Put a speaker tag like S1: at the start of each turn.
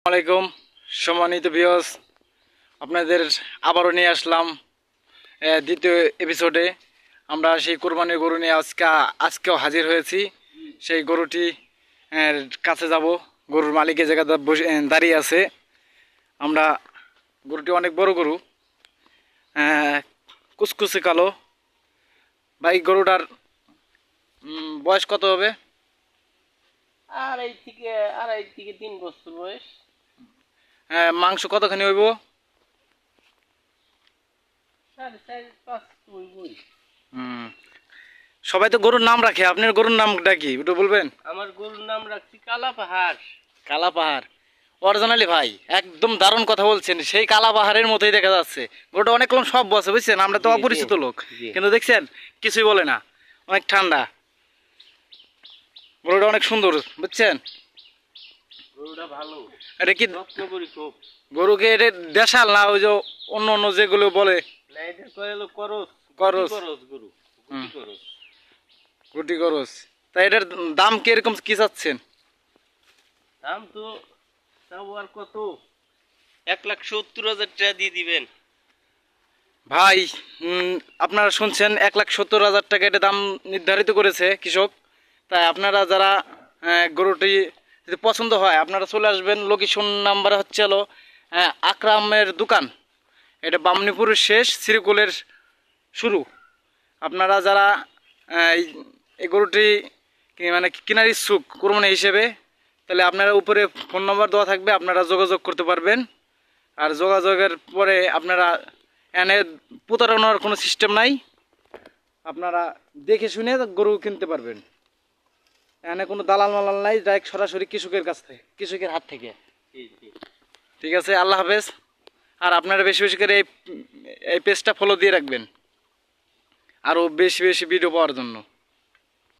S1: আলাইকুম সম্মানিত ভিউয়ার্স, আপনাদের আবারও নিয়ে আসলাম দ্বিতীয় এপিসোডে। আমরা সেই কোরবানির গরু নিয়ে আজকেও হাজির হয়েছি। সেই গরুটি কাছে যাব। গরুর মালিকের জায়গাতে দাঁড়িয়ে আছে। আমরা গরুটি অনেক বড় গরু, কুচকুচে কালো। ভাই, গরুটার বয়স কত হবে?
S2: আড়াই থেকে 3 বছর বয়স।
S1: মাংস কতখানি হইব?
S2: 4.5-5 হইবই।
S1: সবাই তো গরুর নাম রাখে, আপনার গরুর নামটা কি একটু বলবেন?
S2: আমার গরুর নাম রাখছি কালা পাহাড়।
S1: কালা পাহাড় অরিজিনালি ভাই একদম দারুণ কথা বলছেন। সেই কালা পাহাড়ের মতোই দেখা যাচ্ছে। গরুটা অনেক লোক সব বসে, বুঝছেন? আমরা তো
S2: জি,
S1: অপরিচিত লোক,
S2: জি।
S1: কিন্তু দেখছেন কিছুই বলে না, অনেক ঠান্ডা। গরুটা অনেক সুন্দর, বুঝছেন?
S2: গরুটা ভালো,
S1: এটা কি
S2: যত্ন করি খুব।
S1: গরুকে এটা দেশাল না ওই যে অন্য অন্য যেগুলো বলে?
S2: না, এটা কয় হলো করস।
S1: করস।
S2: করস গরু, গুটি করস।
S1: গুটি করস। তা এটার দাম কিরকম কি চাচ্ছেন?
S2: দাম তো তাও আর কত, 1,70,000 টাকা দিয়ে দিবেন।
S1: ভাই, আপনারা শুনছেন 1,70,000 টাকা এটা দাম নির্ধারিত করেছে কৃষক। তাই আপনারা যারা গরুটি যদি পছন্দ হয়, আপনারা চলে আসবেন। লোকেশন নাম্বার হচ্ছে হলো আকরামের দোকান। এটা বামনিপুরের শেষ, শ্রীকুলের শুরু। আপনারা যারা এই গরুটি মানে কেনার ইচ্ছুক কোরবানি হিসেবে, তাহলে আপনারা উপরে ফোন নম্বর দেওয়া থাকবে, আপনারা যোগাযোগ করতে পারবেন। আর যোগাযোগের পরে আপনারা এনে প্রতারণার কোনো সিস্টেম নাই, আপনারা দেখে শুনে গরু কিনতে পারবেন। এনে কোনো দালাল মালাল নাই, ডাইরেক্ট সরাসরি কৃষকের কাছ থেকে, কৃষকের হাত থেকে। ঠিক আছে, আল্লাহ হাফেজ। আর আপনারা বেশি বেশি করে এই পেজটা ফলো দিয়ে রাখবেন আরও বেশি বেশি ভিডিও পাওয়ার জন্য।